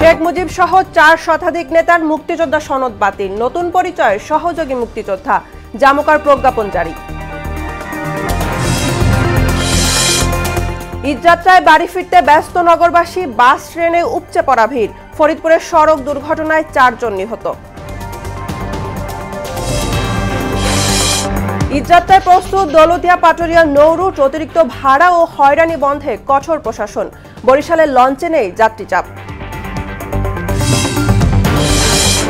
শেখ মুজিব সহ 4 শতাধিক নেতার মুক্তিযোদ্ধা সনদ বাতিল, নতুন পরিচয় সহযোগী মুক্তিযোদ্ধা, জামুকার প্রজ্ঞাপন জারি। ঈদযাত্রায় বাড়ি ফিরতে ব্যস্ত নগরবাসী, বাস ট্রেনে উপচে পড়া ভিড়। ফরিদপুরের সড়ক দুর্ঘটনায় 4 জন নিহত। ঈদযাত্রায় প্রস্তুত দৌলতদিয়া পাটুরিয়া নৌরুট, অতিরিক্ত ভাড়া ও হয়রানি বন্ধে কঠোর প্রশাসন। বরিশালের লঞ্চে নেই যাত্রী চাপ।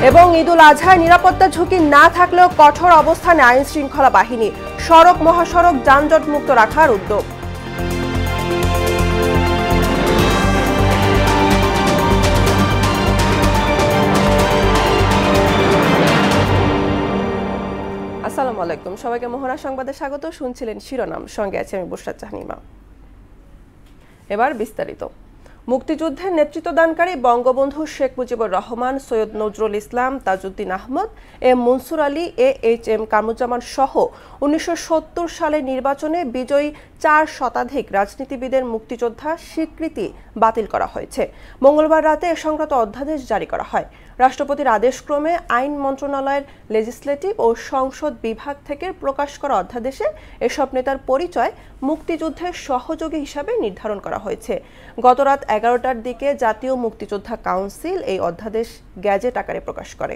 এবং ঈদুল আজহায় নিরাপত্তা ঝুঁকি না থাকলেও কঠোর অবস্থানে আইন শৃঙ্খলা বাহিনী, সড়ক মহাসড়ক যানজট মুক্ত রাখার উদ্যোগ। আসসালামু আলাইকুম, সবাইকে মোহনা সংবাদে স্বাগত। শুনছিলেন শিরোনাম, সঙ্গে আছে আমি বুশরা জাহানিমা। এবার বিস্তারিত। মুক্তিযুদ্ধের নেতৃত্বদানকারী বঙ্গবন্ধু শেখ মুজিবুর রহমান, সৈয়দ নজরুল ইসলাম, তাজউদ্দিন আহমদ, এম মনসুর আলী, এএইচএম কামরুজ্জামান সহ 1970 সালের নির্বাচনে বিজয়ী 4 শতাধিক রাজনীতিবিদের মুক্তিযোদ্ধা স্বীকৃতি বাতিল করা হয়েছে। মঙ্গলবার রাতে এ সংক্রান্ত অধ্যাদেশ জারি করা হয়। রাষ্ট্রপতির আদেশক্রমে আইন মন্ত্রণালয়ের লেজিসলেটিভ ও সংসদ বিভাগ থেকে প্রকাশ করা অধ্যাদেশে এসব নেতার পরিচয় মুক্তিযুদ্ধের সহযোগী হিসাবে নির্ধারণ করা হয়েছে। গতরাত 11টার দিকে জাতীয় মুক্তিযোদ্ধা কাউন্সিল এই অধ্যাদেশ গ্যাজেট আকারে প্রকাশ করে।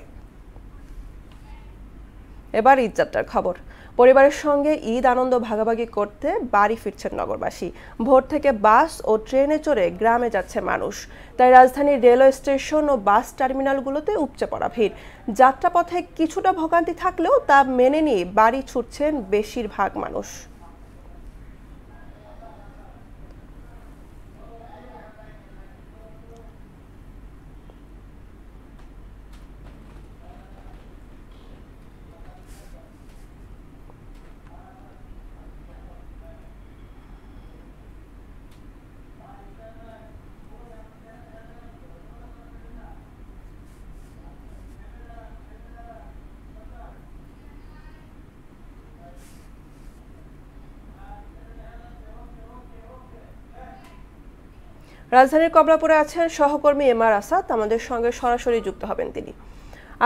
এবার ঈদযাত্রার খবর। পরিবারের সঙ্গে ঈদ আনন্দ ভাগাভাগি করতে বাড়ি ফিরছেন নগরবাসী। ভোর থেকে বাস ও ট্রেনে চড়ে গ্রামে যাচ্ছে মানুষ। তাই রাজধানীর রেলওয়ে স্টেশন ও বাস টার্মিনালগুলোতে উপচে পড়া ভিড়। যাত্রাপথে কিছুটা ভোগান্তি থাকলেও তা মেনে নিয়ে বাড়ি ছুটছেন বেশিরভাগ মানুষ। রাজধানীর কমলাপুরে আছেন সহকর্মী এমআর আসাদ, আমাদের সঙ্গে সরাসরি যুক্ত হবেন তিনি।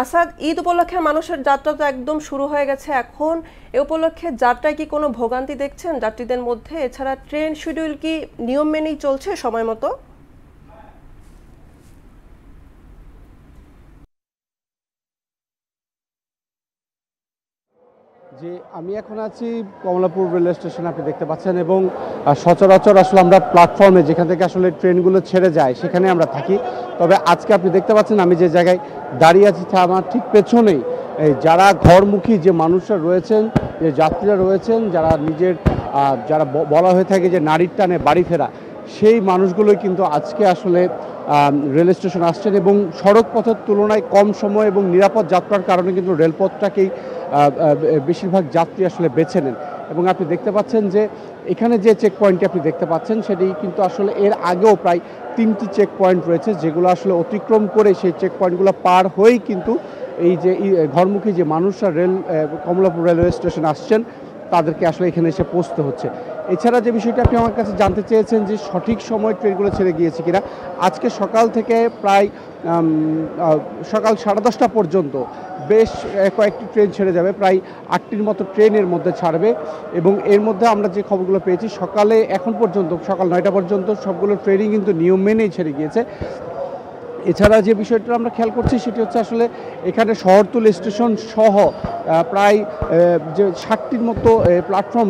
আসাদ, ঈদ উপলক্ষে মানুষের যাত্রা তো একদম শুরু হয়ে গেছে। এখন এ উপলক্ষে যাত্রায় কি কোনো ভোগান্তি দেখছেন যাত্রীদের মধ্যে? এছাড়া ট্রেন শিডিউল কি নিয়ম মেনেই চলছে সময় মতো? যে আমি এখন আছি কমলাপুর রেলওয়ে স্টেশনে, আপনি দেখতে পাচ্ছেন, এবং সচরাচর আসলে আমরা প্ল্যাটফর্মে যেখান থেকে আসলে ট্রেনগুলো ছেড়ে যায় সেখানে আমরা থাকি। তবে আজকে আপনি দেখতে পাচ্ছেন আমি যে জায়গায় দাঁড়িয়ে আছি আমার ঠিক পেছনেই যারা ঘরমুখী যে মানুষরা রয়েছেন, যে যাত্রীরা রয়েছেন, যারা যারা বলা হয়ে থাকে যে নারীর টানে বাড়ি ফেরা, সেই মানুষগুলোই কিন্তু আজকে আসলে রেল স্টেশন আসছেন এবং সড়ক পথের তুলনায় কম সময় এবং নিরাপদ যাত্রার কারণে কিন্তু রেলপথটাকেই বেশিরভাগ যাত্রী আসলে বেছে নেন। এবং আপনি দেখতে পাচ্ছেন যে এখানে যে চেক পয়েন্টটি আপনি দেখতে পাচ্ছেন সেটি কিন্তু আসলে এর আগেও প্রায় 3টি চেক পয়েন্ট রয়েছে, যেগুলো আসলে অতিক্রম করে সেই চেক পয়েন্টগুলো পার হয়েই কিন্তু এই যে ঘরমুখী যে মানুষরা কমলাপুর রেলওয়ে স্টেশন আসছেন তাদেরকে আসলে এখানে এসে পৌঁছতে হচ্ছে। এছাড়া যে বিষয়টি আপনি আমার কাছে জানতে চেয়েছেন যে সঠিক সময় ট্রেনগুলো ছেড়ে গিয়েছে কিনা, আজকে সকাল থেকে প্রায় সকাল 10:30 পর্যন্ত বেশ কয়েকটি ট্রেন ছেড়ে যাবে, প্রায় 8টির মতো ট্রেনের মধ্যে ছাড়বে। এবং এর মধ্যে আমরা যে খবরগুলো পেয়েছি সকালে এখন পর্যন্ত সকাল 9টা পর্যন্ত সবগুলো ট্রেনই কিন্তু নিয়ম মেনেই ছেড়ে গিয়েছে। এছাড়া যে বিষয়টা আমরা খেয়াল করছি সেটি হচ্ছে আসলে এখানে শহরতল স্টেশন সহ প্রায় যে 60টির মতো প্ল্যাটফর্ম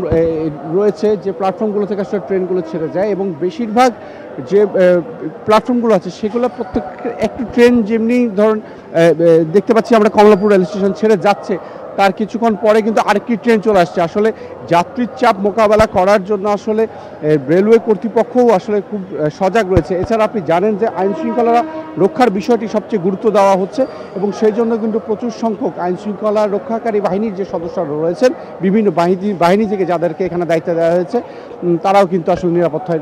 রয়েছে, যে প্ল্যাটফর্মগুলো থেকে আসলে ট্রেনগুলো ছেড়ে যায়। এবং বেশিরভাগ যে প্ল্যাটফর্মগুলো আছে সেগুলো প্রত্যেক একটু ট্রেন যেমনি ধরুন দেখতে পাচ্ছি আমরা কমলাপুর রেল স্টেশন ছেড়ে যাচ্ছে, তার কিছুক্ষণ পরে কিন্তু আরেকটি ট্রেন চলে আসছে। আসলে যাত্রীর চাপ মোকাবেলা করার জন্য আসলে রেলওয়ে কর্তৃপক্ষও আসলে খুব সজাগ রয়েছে। এছাড়া আপনি জানেন যে আইন শৃঙ্খলা রক্ষার বিষয়টি সবচেয়ে গুরুত্ব দেওয়া হচ্ছে এবং সেই জন্য কিন্তু প্রচুর সংখ্যক আইন শৃঙ্খলা রক্ষাকারী বাহিনীর যে সদস্যরা রয়েছেন, বিভিন্ন বাহিনী থেকে যাদেরকে এখানে দায়িত্ব দেওয়া হয়েছে, তারাও কিন্তু আসলে নিরাপত্তায়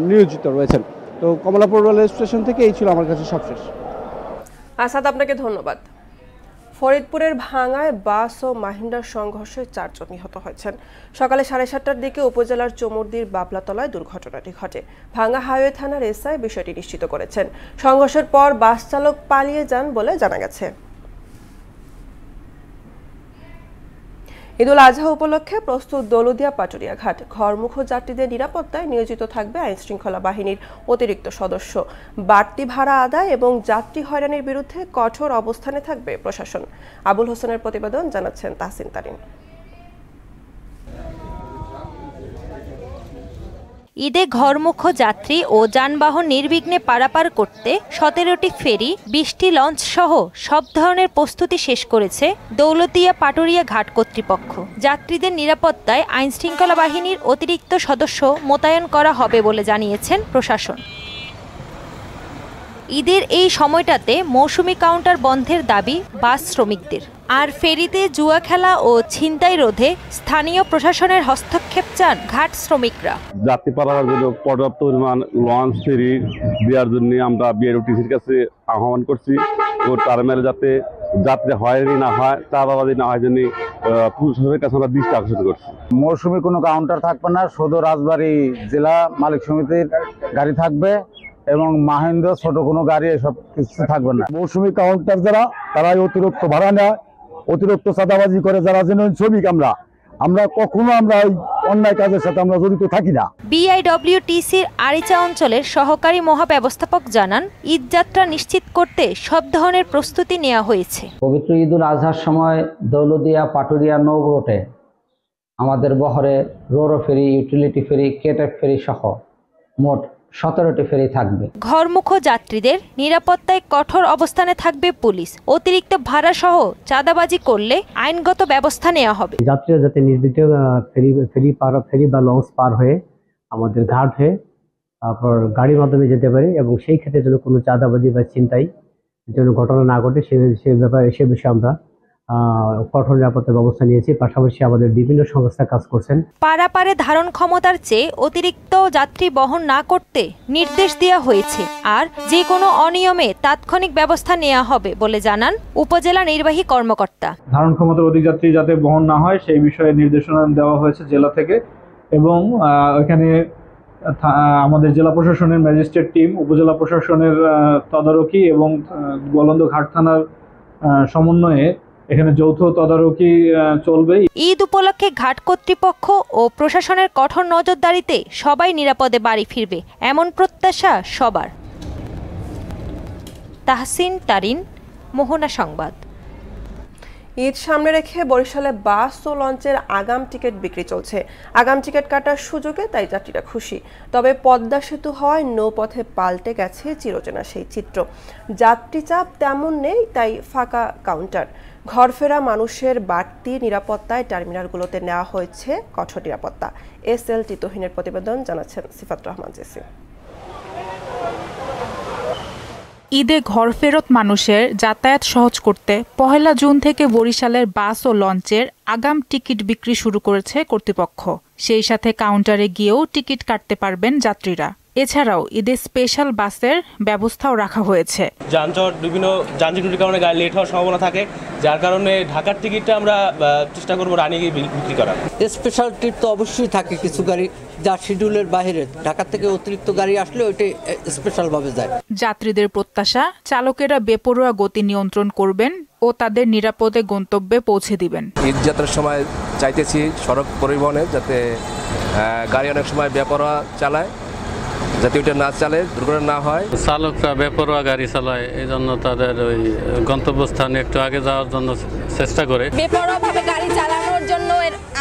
নিয়োজিত রয়েছেন। তো কমলাপুর রেলওয়ে স্টেশন থেকে এই ছিল আমার কাছে সবশেষ। আসাদ, আপনাকে ধন্যবাদ। ফরিদপুরের ভাঙ্গায় বাস ও মাহিন্দ্রার সংঘর্ষে 4 জন নিহত হয়েছেন। সকালে 7:30টার দিকে উপজেলার চমুরদির বাবলাতলায় দুর্ঘটনাটি ঘটে। ভাঙ্গা হাইওয়ে থানার এসআই বিষয়টি নিশ্চিত করেছেন। সংঘর্ষের পর বাস চালক পালিয়ে যান বলে জানা গেছে। ঈদুল আজহা উপলক্ষে প্রস্তুত দৌলতদিয়া পাটুরিয়া ঘাট। ঘরমুখ যাত্রীদের নিরাপত্তায় নিয়োজিত থাকবে আইনশৃঙ্খলা বাহিনীর অতিরিক্ত সদস্য। বাড়তি ভাড়া আদায় এবং যাত্রী হয়রানির বিরুদ্ধে কঠোর অবস্থানে থাকবে প্রশাসন। আবুল হোসেনের প্রতিবেদন, জানাচ্ছেন তাহসিন তারিন। ঈদে ঘরমুখ যাত্রী ও যানবাহন নির্বিঘ্নে পারাপার করতে 17টি ফেরি, 20টি লঞ্চ সহ সব ধরনের প্রস্তুতি শেষ করেছে দৌলতদিয়া পাটুরিয়া ঘাট কর্তৃপক্ষ। যাত্রীদের নিরাপত্তায় আইনশৃঙ্খলা বাহিনীর অতিরিক্ত সদস্য মোতায়েন করা হবে বলে জানিয়েছেন প্রশাসন। ঈদের এই সময়টাতে মৌসুমি কাউন্টার বন্ধের দাবি বাস শ্রমিকদের। আর ফেরিতে জুয়া খেলা ও ছিনতাই রোধে স্থানীয় প্রশাসনের হস্তক্ষেপ চান ঘাট শ্রমিকরা। যাত্রী পারাপারের জন্য পর্যাপ্ত পরিমাণ লঞ্চ ফেরি দেওয়ার জন্য আমরা বিআরটিসির কাছে আহ্বান করছি ও টার্মিনালে যাতে যাত্রী হয়রানি না হয়, চাঁদাবাজি না হয় জন্য প্রশাসনের কাছে আমরা দৃষ্টি আকর্ষণ করছি। মৌসুমি কোনো কাউন্টার থাকবে না, শুধু রাজবাড়ী জেলা মালিক সমিতির গাড়ি থাকবে এবং মাহিন্দ্র ছোট কোনো গাড়ি এসব কিছু থাকবে না। মৌসুমি কাউন্টার যারা, তারা অতিরিক্ত ভাড়া নেয়, অতিরিক্ত চাঁদাবাজি করে, যারা জেনুইন শ্রমিক আমরা কখনো ওই অন্যায় কাজের সাথে আমরা জড়িত থাকি না। বিআইডব্লিউটিসির আরিচা অঞ্চলের সহকারী মহাব্যবস্থাপক জানান, ঈদযাত্রা নিশ্চিত করতে সব ধরনের প্রস্তুতি নেওয়া হয়েছে। পবিত্র ঈদুল আজহার সময় দৌলতদিয়া পাটুরিয়া নৌ রুটে আমাদের বহরে রোরো ফেরি, ইউটিলিটি ফেরি, কেটএফ ফেরি সহ মোট 17টি ফেরি থাকবে। ঘরমুখ যাত্রীদের নিরাপত্তায় কঠোর অবস্থানে থাকবে পুলিশ। অতিরিক্ত ভাড়া সহ চাঁদাবাজি করলে আইনগত ব্যবস্থা নেওয়া হবে। যাত্রীরা যাতে নির্বিঘ্নে ফেরি বা লঞ্চ পার হয়ে আমাদের ঘাট হয়ে তারপর গাড়ির মাধ্যমে যেতে পারে এবং সেই ক্ষেত্রে যেন কোনো চাঁদাবাজি বা ছিনতাই যেন ঘটনা না ঘটে সে বিষয়ে আমরা কঠোর নিরাপত্তা ব্যবস্থা নিয়েছি। পাশাপাশি আমাদের বিভিন্ন সংস্থা কাজ করছেন। পারাপারে ধারণ ক্ষমতার চেয়ে অতিরিক্ত যাত্রী বহন না করতে নির্দেশ দেওয়া হয়েছে। আর যে কোনো অনিয়মে তাৎক্ষণিক ব্যবস্থা নেওয়া হবে বলে জানান উপজেলা নির্বাহী কর্মকর্তা। ধারণ ক্ষমতার অধিক যাত্রী যাতে বহন না হয় সেই বিষয়ে নির্দেশনা দেওয়া হয়েছে জেলা থেকে এবং এখানে আমাদের জেলা প্রশাসনের ম্যাজিস্ট্রেট টিম, উপজেলা প্রশাসনের তদারকি এবং গোয়ালন্দ ঘাট থানার সমন্বয়ে এখানে যৌথ তদারকি চলবে। ঈদ উপলক্ষে ঘাট কর্তৃপক্ষ ও প্রশাসনের কঠোর নজরদারিতে সবাই নিরাপদে বাড়ি ফিরবে, এমন প্রত্যাশা সবার। তাহসিন তারিন, মোহনা সংবাদ। ঈদ সামনে রেখে বরিশালে বাস ও লঞ্চের আগাম টিকিট বিক্রি চলছে। আগাম টিকিট কাটার সুযোগে তাই যাত্রীরা খুশি। তবে পদ্মা সেতু হওয়ায় নৌপথে পাল্টে গেছে চিরচেনা সেই চিত্র। যাত্রী চাপ তেমন নেই, তাই ফাঁকা কাউন্টার। ঘরফেরা মানুষের বাড়তি নিরাপত্তায় টার্মিনালগুলোতে নেওয়া হয়েছে কঠোর নিরাপত্তা। SLT তোহিনের প্রতিবেদন, জানাচ্ছেন সিফাত রহমান জেসি। ঈদে ঘরফেরত মানুষের যাতায়াত সহজ করতে 1 জুন থেকে বরিশালের বাস ও লঞ্চের আগাম টিকিট বিক্রি শুরু করেছে কর্তৃপক্ষ। সেই সাথে কাউন্টারে গিয়েও টিকিট কাটতে পারবেন যাত্রীরা। এছাড়াও ঈদে স্পেশাল বাসের ব্যবস্থাও রাখা হয়েছে। বিভিন্ন যানজটের কারণে গাড়ি লেট হওয়ার সম্ভাবনা থাকে, যার কারণে ঢাকার টিকিটটা আমরা চেষ্টা করবো রানিয়ে বিক্রি করার। স্পেশাল ট্রিপ তো অবশ্যই থাকে, কিছু গাড়ি যা শিডিউলের বাইরে, ঢাকা থেকে অতিরিক্ত গাড়ি আসলে ওইটা স্পেশালভাবে যায়। যাত্রীদের প্রত্যাশা, চালকেরা বেপরোয়া গতি নিয়ন্ত্রণ করবেন ও তাদের নিরাপদে গন্তব্যে পৌঁছে দিবেন। ঈদ যাত্রার সময় চাইতেছি সড়ক পরিবহনে যাতে গাড়ি অনেক সময় বেপরোয়া চালায়, যাতে ওইটা না চালে দুর্ঘটনা না হয়। চালকরা বেপরোয়া গাড়ি চালায়, এই জন্য তাদের ওই গন্তব্যস্থানে একটু আগে যাওয়ার জন্য চেষ্টা করে। বেপরোয়াভাবে গাড়ি চালানোর জন্য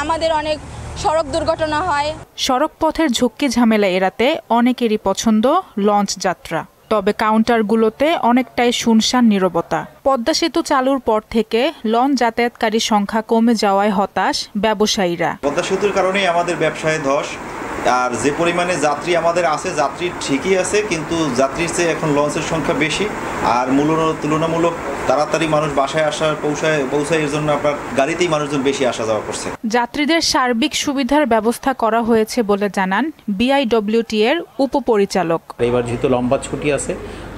আমাদের অনেক সড়ক দুর্ঘটনা হয়। সড়ক পথের ঝুঁকি ঝামেলা এড়াতে অনেকেরই পছন্দ লঞ্চ যাত্রা। তবে কাউন্টারগুলোতে অনেকটাই শুনশান নীরবতা। পদ্মা সেতু চালুর পর থেকে লঞ্চ যাতায়াতকারীর সংখ্যা কমে যাওয়ায় হতাশ ব্যবসায়ীরা। পদ্মা সেতুর কারণেই আমাদের ব্যবসায় ধস। আর যে পরিমাণে যাত্রী আমাদের আছে, যাত্রী ঠিকই আছে, কিন্তু যাত্রীর চেয়ে এখন লঞ্চের সংখ্যা বেশি। আর তুলনামূলক তাড়াতাড়ি মানুষ বাসায় পৌঁছায়, এর জন্য আপনার গাড়িতেই মানুষজন বেশি আসা যাওয়া করছে। যাত্রীদের সার্বিক সুবিধার ব্যবস্থা করা হয়েছে বলে জানান BIWT এর উপপরিচালক। এবার যেহেতু লম্বা ছুটি আছে,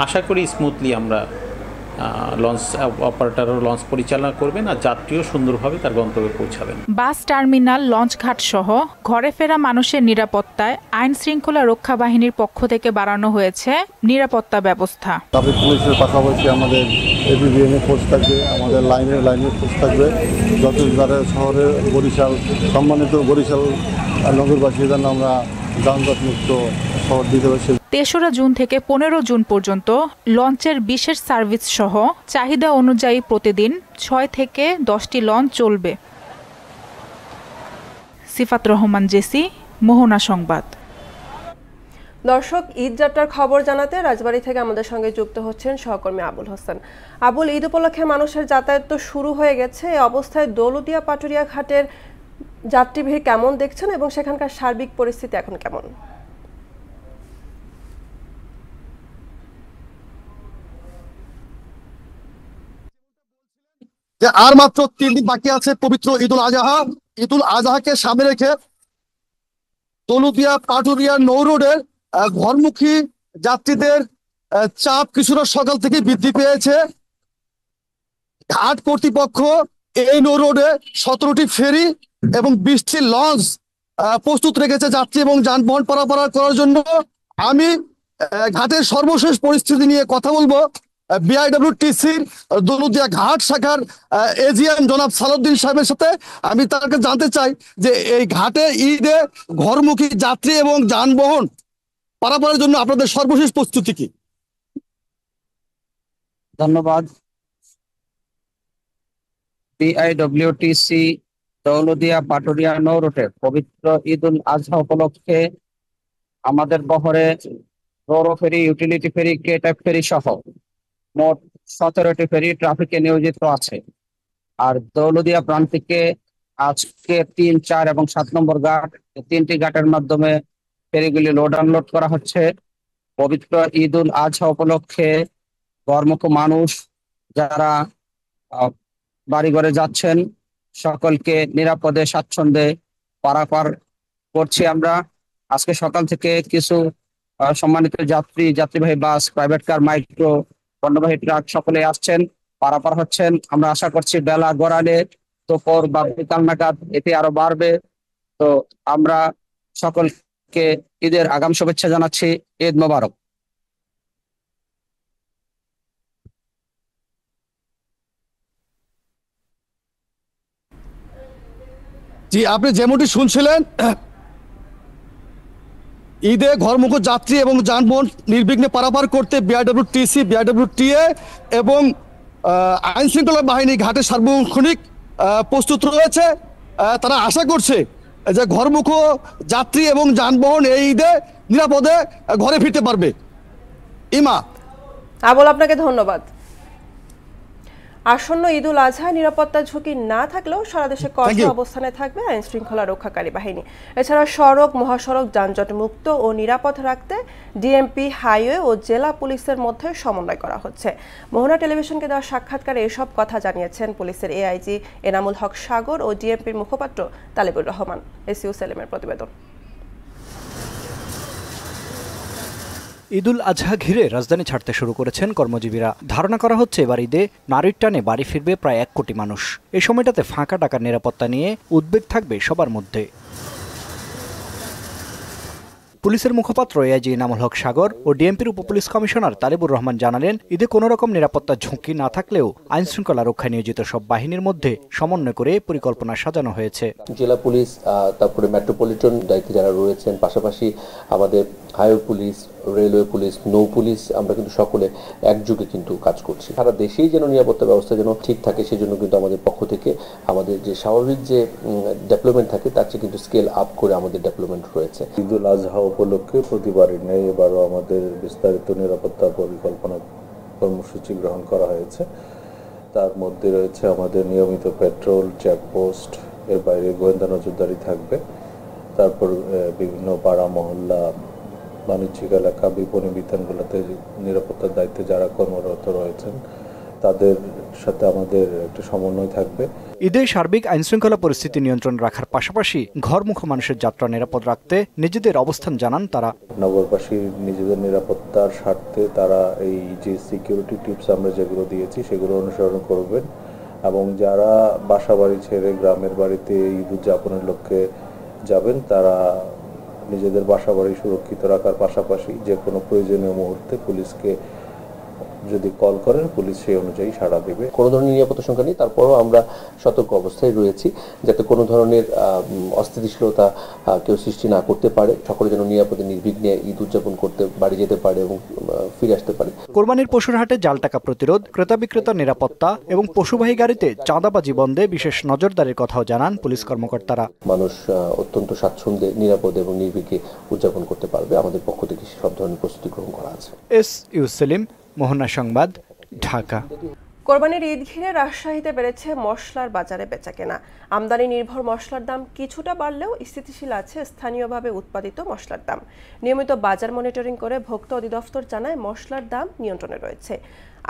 আশা করি স্মুথলি আমরা লঞ্চ অপারেটরও লঞ্চ পরিচালনা করবেন আর যাত্রীও সুন্দরভাবে তার গন্তব্যে পৌঁছাবেন। বাস টার্মিনাল, লঞ্চঘাট সহ ঘরে ফেরা মানুষের নিরাপত্তায় আইন শৃঙ্খলা রক্ষা বাহিনীর পক্ষ থেকে বাড়ানো হয়েছে নিরাপত্তা ব্যবস্থা। ট্রাফিক পুলিশের পাশাপাশি আমাদের এপিবিএনের ফোর্স থাকবে, আমাদের লাইনের ফোর্স থাকবে, যত শহরের বরিশাল সম্মানিত বরিশাল নগরবাসীর জন্য আমরা যানজট মুক্ত শহর দিতে পারছি। ৩রা জুন থেকে ১৫ জুন পর্যন্ত লঞ্চের বিশেষ সার্ভিস সহ চাহিদা অনুযায়ী প্রতিদিন ৬ থেকে ১০টি লঞ্চ চলবে। সিফাত রহমান, জেসি, মোহনা সংবাদ। দর্শক, ঈদ যাত্রার খবর জানাতে রাজবাড়ী থেকে আমাদের সঙ্গে যুক্ত হচ্ছেন সহকর্মী আবুল হোসেন। আবুল, ঈদ উপলক্ষে মানুষের যাতায়াত তো শুরু হয়ে গেছে, এই অবস্থায় দৌলতদিয়া পাটুরিয়া ঘাটের যাত্রী ভিড় কেমন দেখছেন এবং সেখানকার সার্বিক পরিস্থিতি এখন কেমন? যে আর মাত্র 3 দিন বাকি আছে পবিত্র ঈদুল আজহা। ঈদুল আজহাকে সামনে রেখে দৌলতদিয়া পাটুরিয়া নৌ রোডের ঘরমুখী যাত্রীদের চাপ কিছুটা সকাল থেকে বৃদ্ধি পেয়েছে। ঘাট কর্তৃপক্ষ এই নৌ রোডে 17টি ফেরি এবং 20টি লঞ্চ প্রস্তুত রেখেছে যাত্রী এবং যানবাহন পারাপার করার জন্য। আমি ঘাটের সর্বশেষ পরিস্থিতি নিয়ে কথা বলবো বিআইডব্লিউটিসির দৌলতদিয়া ঘাট শাখার এজিএম জনাব সালাউদ্দিন সাহেবের সাথে। আমি তাকে জানতে চাই যে এই ঘাটে ঈদে ঘরমুখী যাত্রী এবং যানবাহন পারাপারের জন্য আপনাদের সর্বশেষ প্রস্তুতি কি? ধন্যবাদ। বিআইডব্লিউটিসি দৌলতদিয়া পাটুরিয়া নৌ রুটে পবিত্র ঈদুল আজহা উপলক্ষে আমাদের বহরে রোরো ফেরি, ইউটিলিটি ফেরি, কেটাইপ ফেরি সহ মোট 17টি ফেরি ট্রাফিকে নিয়োজিত আছে। আর দৌলতদিয়া প্রান্তিকে আজকে 3, 4 এবং 7 নম্বর ঘাট, 3টি ঘাটের মাধ্যমে ফেরিগুলি লোড আনলোড করা হচ্ছে। পবিত্র ঈদুল আজহা উপলক্ষে ঘরমুখী মানুষ যারা বাড়িঘরে যাচ্ছেন সকলকে নিরাপদে স্বাচ্ছন্দ্যে পারাপার করছি আমরা। আজকে সকাল থেকে কিছু সম্মানিত যাত্রীবাহী বাস, প্রাইভেট কার, মাইক্রো, পণ্যবাহী ট্রাক সকলে আসছেন, পারাপার হচ্ছেন। আমরা আশা করছি বেলা গড়ালে দুপুর বা বিকাল নাগাদ এতে আরো বাড়বে। তো আমরা সকলকে ঈদের আগাম শুভেচ্ছা জানাচ্ছি। ঈদ মোবারক। জি, আপনি যেমনটি শুনছিলেন, ঈদে ঘরমুখী যাত্রী এবং যানবাহন নির্বিঘ্নে পারাপার করতে বিআইডব্লিউটিসি, বিআইডব্লিউটিএ এবং আইন শৃঙ্খলা বাহিনী ঘাটে সার্বক্ষণিক প্রস্তুত রয়েছে। তারা আশা করছে যে ঘরমুখী যাত্রী এবং যানবাহন এই ঈদে নিরাপদে ঘরে ফিরতে পারবে। ইমা আবুল, আপনাকে ধন্যবাদ। আসন্ন ঈদুল আজহায় নিরাপত্তা ঝুঁকি না থাকলেও সারা দেশে কঠোর অবস্থানে থাকবে আইন শৃঙ্খলা রক্ষাকারী বাহিনী। এছাড়া সড়ক, মহাসড়ক যানজট মুক্ত ও নিরাপদ রাখতে ডিএমপি, হাইওয়ে ও জেলা পুলিশের মধ্যে সমন্বয় করা হচ্ছে। মোহনা টেলিভিশনকে দেওয়া সাক্ষাৎকারে এসব কথা জানিয়েছেন পুলিশের এআইজি এনামুল হক সাগর ও ডিএমপির মুখপাত্র তালেবুর রহমান। এসইউ সেলিমের প্রতিবেদন। ঈদুল আজহা ঘিরে রাজধানী ছাড়তে শুরু করেছেন কর্মজীবীরা। ধারণা করা হচ্ছে এবার ঈদে নারীর টানে বাড়ি ফিরবে প্রায় 1 কোটি মানুষ। এই সময়টাতে ফাঁকা টাকার নিরাপত্তা নিয়ে উদ্বেগ থাকবে সবার মধ্যে। পুলিশের মুখপাত্র এআইজি এনামুল হক সাগর ও ডিএমপির উপপুলিশ কমিশনার তালেবুর রহমান জানালেন, ঈদে কোনো রকম নিরাপত্তা ঝুঁকি না থাকলেও আইন শৃঙ্খলা রক্ষায় নিয়োজিত সব বাহিনীর মধ্যে সমন্বয় করে পরিকল্পনা সাজানো হয়েছে। জেলা পুলিশ, তারপরে মেট্রোপলিটন দায়িত্বে যারা রয়েছেন, পাশাপাশি আমাদের হাইওয়ে পুলিশ, রেলওয়ে পুলিশ, নৌ পুলিশ, আমরা কিন্তু সকলে একযোগে কিন্তু কাজ করছি। সারা দেশেই যেন নিরাপত্তা ব্যবস্থা যেন ঠিক থাকে, সেজন্য কিন্তু আমাদের পক্ষ থেকে আমাদের যে স্বাভাবিক যে ডেভেলপমেন্ট থাকে তার চেয়ে কিন্তু স্কেল আপ করে আমাদের ডেভেলপমেন্ট রয়েছে। ঈদুল আজহা উপলক্ষে প্রতিবারই নেই, এবারও আমাদের বিস্তারিত নিরাপত্তা পরিকল্পনা কর্মসূচি গ্রহণ করা হয়েছে। তার মধ্যে রয়েছে আমাদের নিয়মিত পেট্রোল, চেকপোস্ট, এর বাইরে গোয়েন্দা নজরদারি থাকবে। তারপর বিভিন্ন পাড়া মহল্লা, বাণিজ্যিক এলাকা, বিপণী বিতানগুলোতে নিরাপত্তার দায়িত্বে যারা কর্মরত রয়েছেন তাদের সাথে আমাদের একটা সমন্বয় থাকবে। ঈদে সার্বিক আইনশৃঙ্খলা পরিস্থিতি নিয়ন্ত্রণ রাখার পাশাপাশি ঘরমুখী মানুষের যাত্রা নিরাপদ রাখতে নিজেদের অবস্থান জানান তারা। নগরবাসীর নিজেদের নিরাপত্তার স্বার্থে তারা এই যে সিকিউরিটি টিপস আমরা যেগুলো দিয়েছি সেগুলো অনুসরণ করবেন এবং যারা বাসা বাড়ি ছেড়ে গ্রামের বাড়িতে ঈদ উদযাপনের লক্ষ্যে যাবেন তারা নিজেদের বাসা বাড়ি সুরক্ষিত রাখার পাশাপাশি যে কোনো প্রয়োজনীয় মুহূর্তে পুলিশকে যদি কল করেন পুলিশ সেই অনুযায়ী সাড়া দেবে। কোনো ধরনের নিরাপত্তা সংখ্যা নেই, তারপরও আমরা সতর্ক অবস্থায় রয়েছি যাতে কোনো ধরনের অস্থিতিশীলতা কেউ সৃষ্টি না করতে পারে। সকলে যেন নিরাপদে নির্বিঘ্নে ঈদ উদযাপন করতে বাড়ি যেতে পারে এবং ফিরে আসতে পারে। কোরবানির পশুর হাটে জাল টাকা প্রতিরোধ, ক্রেতা বিক্রেতার নিরাপত্তা এবং পশুবাহী গাড়িতে চাঁদাবাজি বন্ধে বিশেষ নজরদারির কথাও জানান পুলিশ কর্মকর্তারা। মানুষ অত্যন্ত স্বাচ্ছন্দ্যে নিরাপদে এবং নির্বিঘ্নে উদযাপন করতে পারবে। আমাদের পক্ষ থেকে সব ধরনের প্রস্তুতি গ্রহণ করা আছে। এস.ইউ. সেলিম, মোহনা সংবাদ, ঢাকা। কোরবানির ঈদ ঘিরে রাজশাহীতে বেড়েছে মশলার বাজারে বেচাকেনা। আমদানি নির্ভর মশলার দাম কিছুটা বাড়লেও স্থিতিশীল আছে স্থানীয়ভাবে উৎপাদিত মশলার দাম। নিয়মিত বাজার মনিটরিং করে ভোক্তা অধিদপ্তর জানায় মশলার দাম নিয়ন্ত্রণে রয়েছে,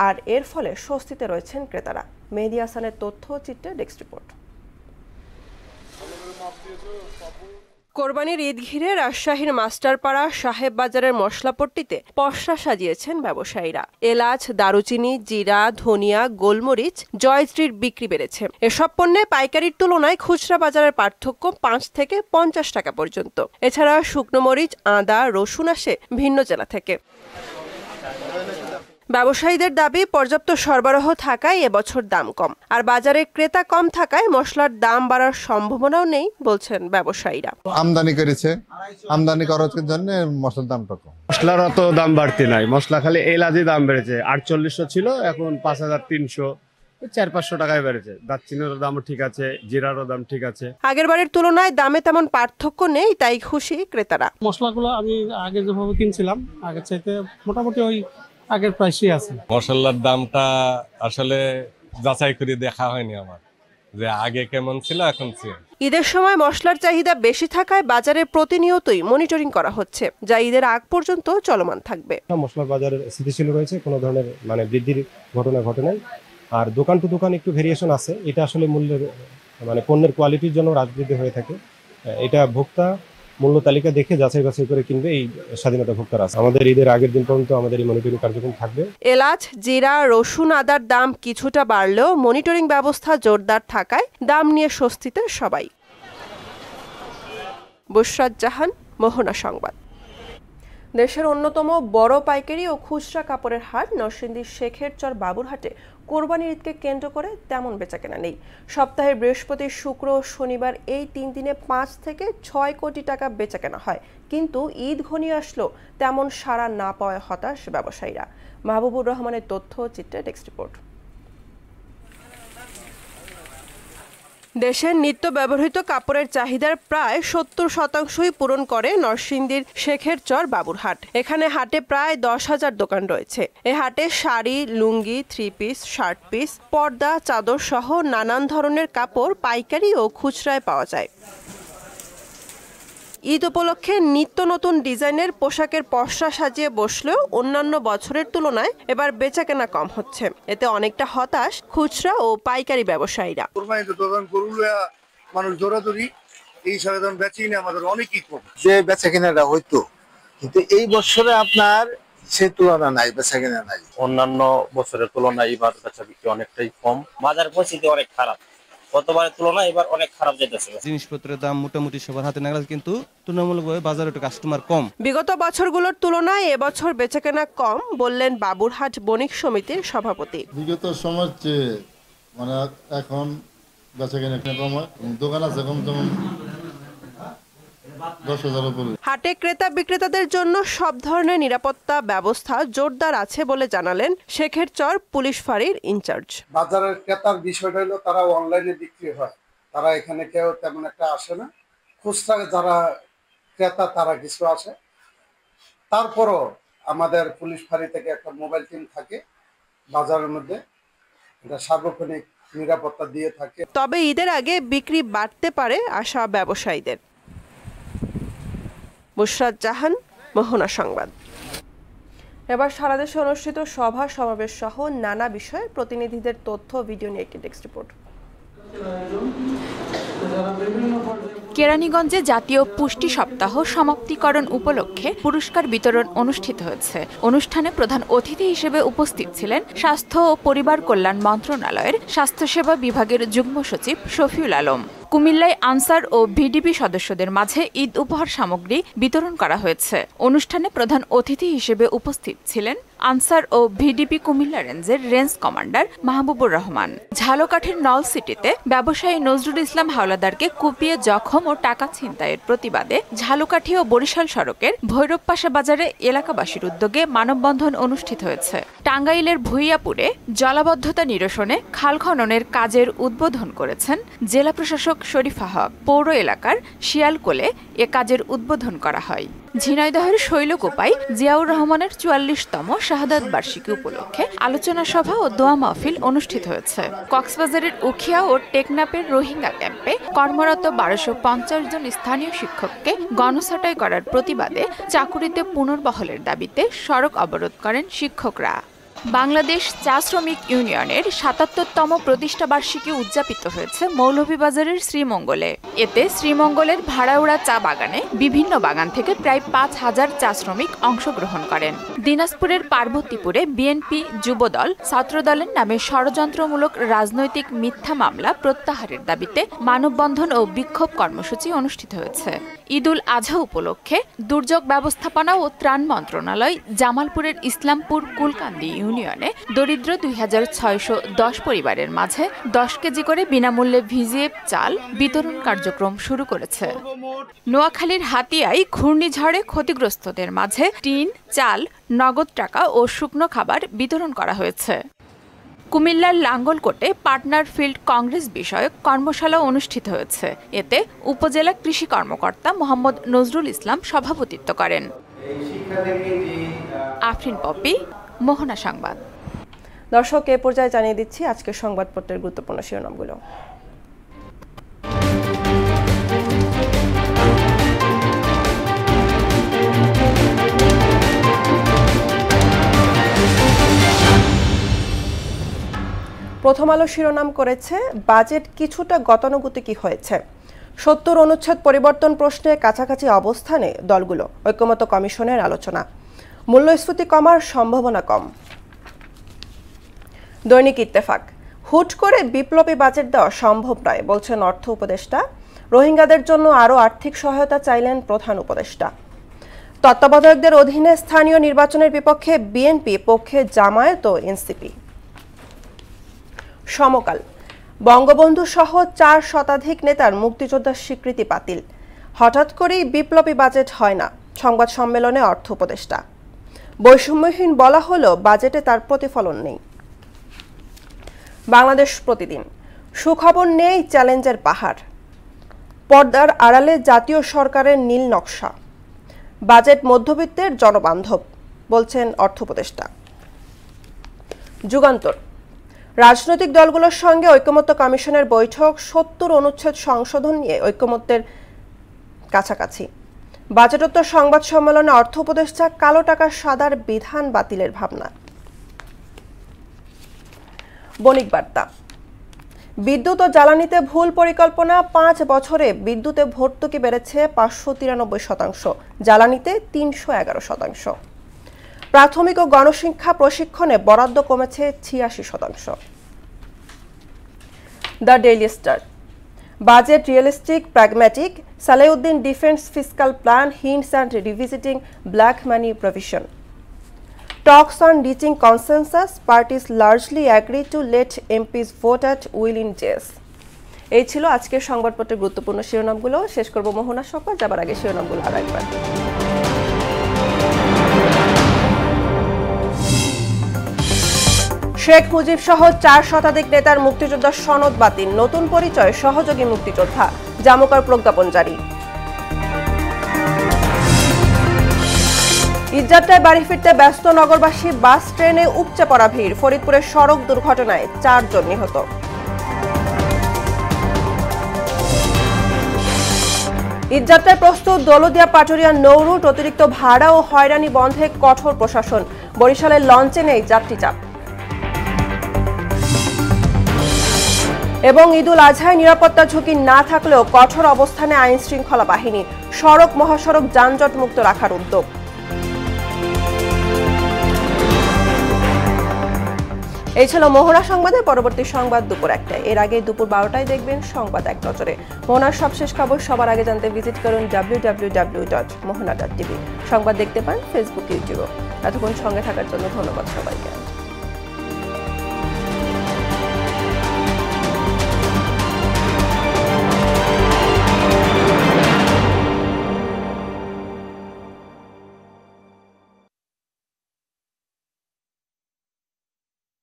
আর এর ফলে স্বস্তিতে রয়েছেন ক্রেতারা। মেহেদী হাসানের তথ্য চিত্রে ডেস্ক রিপোর্ট। কোরবানির ঈদ ঘিরে রাজশাহীর মাস্টারপাড়া সাহেব বাজারের মশলাপট্টিতে পসরা সাজিয়েছেন ব্যবসায়ীরা। এলাচ, দারুচিনি, জিরা, ধনিয়া, গোলমরিচ, জয়শ্রীর বিক্রি বেড়েছে। এসব পণ্যে পাইকারির তুলনায় খুচরা বাজারের পার্থক্য 5 থেকে 50 টাকা পর্যন্ত। এছাড়া শুকনো মরিচ, আদা, রসুন আসে ভিন্ন জেলা থেকে। ব্যবসায়ীদের দাবি পর্যাপ্ত সরবরাহ থাকায় এবছর দাম কম, আর বাজারে ক্রেতা কম থাকায় মশলার দাম বাড়ার সম্ভাবনাও নেই বলছেন ব্যবসায়ীরা। আমদানি করেছে, আমদানি করার জন্য মশলার দামটা কম। মশলার অত দাম বাড়তি নাই, মশলা খালি এলাচি দাম বেড়েছে। 4800 ছিল, এখন 5300, 400-500 টাকায় বেড়েছে। দারচিনির দামও ঠিক আছে, জিরারও দাম ঠিক আছে। আগের বারের তুলনায় দামে তেমন পার্থক্য নেই, তাই খুশি ক্রেতারা। মশলাগুলো আমি আগে যেভাবে কিনছিলাম আগের চাইতে মোটামুটি ওই আগের প্রাইসই আছে। মশলার দামটা আসলে যাচাই করে দেখা হয়নি আমার, যে আগে কেমন ছিল এখন ছিল। ঈদের সময় মশলার চাহিদা বেশি থাকায় বাজারে প্রতিনিয়তই মনিটরিং করা হচ্ছে, যা ঈদের আগ পর্যন্ত চলমান থাকবে। মশলার বাজারে স্থিতিশীল রয়েছে, কোনো ধরনের বৃদ্ধির ঘটনা ঘটে নাই। আর দোকান টু দোকান একটু ভেরিয়েশন আছে, এটা আসলে মূল্যের পণ্যের কোয়ালিটির জন্য রাজবৃদ্ধি হয়ে থাকে। এটা ভোক্তা মূল্য তালিকা দেখে যাচাই বাছাই করে কিনবে, এই স্বাধীনতা ভোক্তার আছে। আমাদের ঈদের আগের দিন পর্যন্ত আমাদের এই মনিটরিং কার্যক্রম থাকবে। এলাচ, জিরা, রসুন, আদার দাম কিছুটা বাড়লেও মনিটরিং ব্যবস্থা জোরদার থাকায় দাম নিয়ে স্বস্তিতে সবাই। বুশরাত জাহান, মোহনা সংবাদ। দেশের অন্যতম বড় পাইকারি ও খুচরা কাপড়ের হাট নরসিংদীর শেখেরচর বাবুরহাটে কোরবানির ঈদকে কেন্দ্র করে তেমন বেচাকেনা নেই। সপ্তাহের বৃহস্পতি, শুক্র ও শনিবার এই 3 দিনে 5 থেকে 6 কোটি টাকা বেচাকেনা হয়, কিন্তু ঈদ ঘনিয়ে আসলো তেমন সাড়া না পাওয়ায় হতাশ ব্যবসায়ীরা। মাহবুবুর রহমানের তথ্য চিত্রে ডেস্ক রিপোর্ট। দেশের নিত্য ব্যবহৃত কাপড়ের চাহিদার প্রায় 70% পূরণ করে নরসিংদীর শেখেরচর বাবুরহাট। এখানে হাটে প্রায় 10,000 দোকান রয়েছে। এ হাটে শাড়ি, লুঙ্গি, 3 পিস, শার্ট পিস, পর্দা, চাদর সহ নানান ধরনের কাপড় পাইকারি ও খুচরায় পাওয়া যায়। ঈদ উপলক্ষে নিত্য নতুন ডিজাইনের পোশাকের পসরা সাজিয়ে বসলেও অন্যান্য বছরের তুলনায় এবার বেচাকেনা কম হচ্ছে। এতে অনেকটা হতাশ খুচরা ও পাইকারি ব্যবসায়ীরা। মানুষ দৌড়াদৌড়ি এই সাধারণ বেচেকিনা আমাদের অনেকই কম, যে বেচাকেনাটা হইতো, কিন্তু এই বছরে আপনার সে তুলনা নাই, বেচাকেনা নাই। অন্যান্য বছরের তুলনায় এবার বেচা বিক্রি অনেকটাই কম। বাজার পরিস্থিতি অনেক খারাপ, গতবারের তুলনায় এবার অনেক খারাপ যেতেছে। জিনিসপত্রের দাম মোটামুটি সবার হাতে নাগাল, কিন্তু তুলনামূলকভাবে বাজারে একটু কাস্টমার কম। বিগত বছরগুলোর তুলনায় এবছর বেচাকেনা কম বললেন বাবুরহাট বণিক সমিতির সভাপতি। বিগত সময়ের চেয়ে এখন বেচাকেনা কম হয়, দোকান আছে কম, যেমন 10,000 উপরে। হাটে ক্রেতা বিক্রেতাদের জন্য সব ধরনের নিরাপত্তা ব্যবস্থা জোরদার আছে বলে জানালেন শেখেরচর পুলিশ ফাঁড়ির ইনচার্জ। বাজারের ক্রেতার বিষয়টা হলো তারা অনলাইনে বিক্রি হয়, তারা এখানে কেউ তেমন একটা আসে না। খুচরা যারা ক্রেতা তারা কিছু আসে। তারপরও আমাদের পুলিশ ফাঁড়ি থেকে একটা মোবাইল টিম থাকে বাজারের মধ্যে, এটা সার্বক্ষণিক নিরাপত্তা দিয়ে থাকে। তবে ঈদের আগে বিক্রি বাড়তে পারে আশা ব্যবসায়ীদের। বুশরাত জাহান, মোহনা সংবাদ। এবার সারা দেশে অনুষ্ঠিত সভা সমাবেশ সহ নানা বিষয়ে প্রতিনিধিদের তথ্য ভিডিও নিয়ে একটি ডেস্ক রিপোর্ট। কেরানীগঞ্জে জাতীয় পুষ্টি সপ্তাহ সমাপ্তিকরণ উপলক্ষে পুরস্কার বিতরণ অনুষ্ঠিত হয়েছে। অনুষ্ঠানে প্রধান অতিথি হিসেবে উপস্থিত ছিলেন স্বাস্থ্য ও পরিবার কল্যাণ মন্ত্রণালয়ের স্বাস্থ্যসেবা বিভাগের যুগ্ম সচিব শফিউল আলম। কুমিল্লায় আনসার ও ভিডিপি সদস্যদের মাঝে ঈদ উপহার সামগ্রী বিতরণ করা হয়েছে। অনুষ্ঠানে প্রধান অতিথি হিসেবে উপস্থিত ছিলেন আনসার ও ভিডিপি কুমিল্লা রেঞ্জের রেঞ্জ কমান্ডার মাহবুবুর রহমান। ঝালকাঠির নলসিটিতে ব্যবসায়ী নজরুল ইসলাম হাওলাদারকে কুপিয়ে জখম ও টাকা ছিনতাইয়ের প্রতিবাদে ঝালকাঠি ও বরিশাল সড়কের ভৈরবপাশা বাজারে এলাকাবাসীর উদ্যোগে মানববন্ধন অনুষ্ঠিত হয়েছে। টাঙ্গাইলের ভুইয়াপুরে জলাবদ্ধতা নিরসনে খাল খননের কাজের উদ্বোধন করেছেন জেলা প্রশাসক শরীফা হক। পৌর এলাকার শিয়ালকোলে এ কাজের উদ্বোধন করা হয়। ঝিনাইদহের শৈলকুপায় জিয়াউর রহমানের ৪৪তম শাহাদাত বার্ষিকী উপলক্ষে আলোচনা সভা ও দোয়া মাহফিল অনুষ্ঠিত হয়েছে। কক্সবাজারের উখিয়া ও টেকনাপের রোহিঙ্গা ক্যাম্পে কর্মরত ১২৫০ জন স্থানীয় শিক্ষককে গণছাঁটাই করার প্রতিবাদে চাকুরিতে পুনর্বহালের দাবিতে সড়ক অবরোধ করেন শিক্ষকরা। বাংলাদেশ চা শ্রমিক ইউনিয়নের ৭৭তম প্রতিষ্ঠাবার্ষিকী উদযাপিত হয়েছে মৌলভীবাজারের শ্রীমঙ্গলে। এতে শ্রীমঙ্গলের ভাড়াউড়া চা বাগানে বিভিন্ন বাগান থেকে প্রায় ৫,০০০ চা শ্রমিক অংশগ্রহণ করেন। দিনাজপুরের পার্বতীপুরে বিএনপি যুবদল ছাত্রদলের নামে ষড়যন্ত্রমূলক রাজনৈতিক মিথ্যা মামলা প্রত্যাহারের দাবিতে মানববন্ধন ও বিক্ষোভ কর্মসূচি অনুষ্ঠিত হয়েছে। ঈদুল আজহা উপলক্ষে দুর্যোগ ব্যবস্থাপনা ও ত্রাণ মন্ত্রণালয় জামালপুরের ইসলামপুর কুলকান্দি ইউনিয়নে দরিদ্র ২৬১০ পরিবারের মাঝে ১০ কেজি করে বিনামূল্যে ভিজিএফ চাল বিতরণ কার্যক্রম শুরু করেছে। নোয়াখালীর হাতিয়ায় ঘূর্ণিঝড়ে ক্ষতিগ্রস্তদের মাঝে টিন, চাল, নগদ টাকা ও শুকনো খাবার বিতরণ করা হয়েছে। কুমিল্লার লাঙ্গলকোটে পার্টনার ফিল্ড কংগ্রেস বিষয়ক কর্মশালা অনুষ্ঠিত হয়েছে। এতে উপজেলা কৃষি কর্মকর্তা মোহাম্মদ নজরুল ইসলাম সভাপতিত্ব করেন। আফরিন পপি, মোহনা সংবাদ। দর্শক, এ পর্যায়ে জানিয়ে দিচ্ছি আজকের সংবাদপত্রের গুরুত্বপূর্ণ শিরোনামগুলো। প্রথম আলো শিরোনাম করেছে বাজেট কিছুটা গতানুগতিক হয়েছে। ৭০ অনুচ্ছেদ পরিবর্তন প্রশ্নে কাছাকাছি অবস্থানে দলগুলো, ঐকমত্য কমিশনের আলোচনা। মূল্যস্ফীতি কমার সম্ভাবনা কম। দৈনিক ইত্তেফাক, হুট করে বিপ্লবী বাজেট দেওয়া সম্ভব নয় বলছেন অর্থ উপদেষ্টা। রোহিঙ্গাদের জন্য আরও আর্থিক সহায়তা চাইলেন প্রধান উপদেষ্টা। তত্ত্বাবধায়কদের অধীনে স্থানীয় নির্বাচনের বিপক্ষে বিএনপি, পক্ষে জামায়াত ও এনসিপি। সমকাল, বঙ্গবন্ধু সহ ৪ শতাধিক নেতার মুক্তিযোদ্ধার স্বীকৃতি বাতিল। হঠাৎ করেই বিপ্লবী বাজেট হয় না, সংবাদ সম্মেলনে অর্থ উপদেষ্টা। বৈষম্যহীন বলা হলো বাজেটে তার প্রতিফলন নেই। বাংলাদেশ প্রতিদিন, সুখবর নেই, চ্যালেঞ্জের পাহাড়। পর্দার আড়ালে জাতীয় সরকারের নীল নকশা। বাজেট মধ্যবিত্তের জনবান্ধব বলছেন অর্থ উপদেষ্টা। যুগান্তর, রাজনৈতিক দলগুলোর সঙ্গে ঐকমত্য কমিশনের বৈঠক। ৭০ অনুচ্ছেদ সংশোধন নিয়ে ঐকমত্যের কাছাকাছি। বাজেটোত্তর সংবাদ সম্মেলনে অর্থ উপদেষ্টা কালো টাকা সাদার বিধান বাতিলের ভাবনা। বণিক বার্তা, বিদ্যুৎ ও জ্বালানিতে ভুল পরিকল্পনা। ৫ বছরে বিদ্যুতে ভর্তুকি বেড়েছে ৫৯৩%, জ্বালানিতে ৩১১%। প্রাথমিক ও গণশিক্ষা প্রশিক্ষণে বরাদ্দ কমেছে ৮৬%। The Daily Star, budget realistic, pragmatic. Salehuddin defence fiscal plan, hints and revisiting black money provision. Talks on reaching consensus, parties largely agree to let MPs vote at will in JS. এই ছিল আজকের সংবাদপত্রের গুরুত্বপূর্ণ শিরোনামগুলো। শেষ করব মোহনা সংবাদ, যাবার আগে শিরোনামগুলো আরেকবার। শেখ মুজিব সহ ৪ শতাধিক নেতার মুক্তিযোদ্ধার সনদ বাতিল। নতুন পরিচয় সহযোগী মুক্তিযোদ্ধা, জামুকার প্রজ্ঞাপন জারি। ঈদযাত্রায় বাড়ি ফিরতে ব্যস্ত নগরবাসী, বাস ট্রেনে উপচে পড়া ভিড়। ফরিদপুরের সড়ক দুর্ঘটনায় ৪ জন নিহত। ঈদযাত্রায় প্রস্তুত দৌলতদিয়া পাটুরিয়া নৌরুট। অতিরিক্ত ভাড়া ও হয়রানি বন্ধে কঠোর প্রশাসন। বরিশালের লঞ্চে নেই যাত্রী চাপ। এবং ঈদুল আজহায় নিরাপত্তা ঝুঁকি না থাকলেও কঠোর অবস্থানে আইন শৃঙ্খলা বাহিনী, সড়ক মহাসড়ক যানজট মুক্ত রাখার উদ্যোগ। এই ছিল মোহনা সংবাদের পরবর্তী সংবাদ দুপুর 1টায়। এর আগে দুপুর 12টায় দেখবেন সংবাদ এক নজরে। মোহনার সবশেষ খবর সবার আগে জানতে ভিজিট করুন www.mohana.tv। সংবাদ দেখতে পান ফেসবুক, ইউটিউব। এতক্ষণ সঙ্গে থাকার জন্য ধন্যবাদ সবাইকে।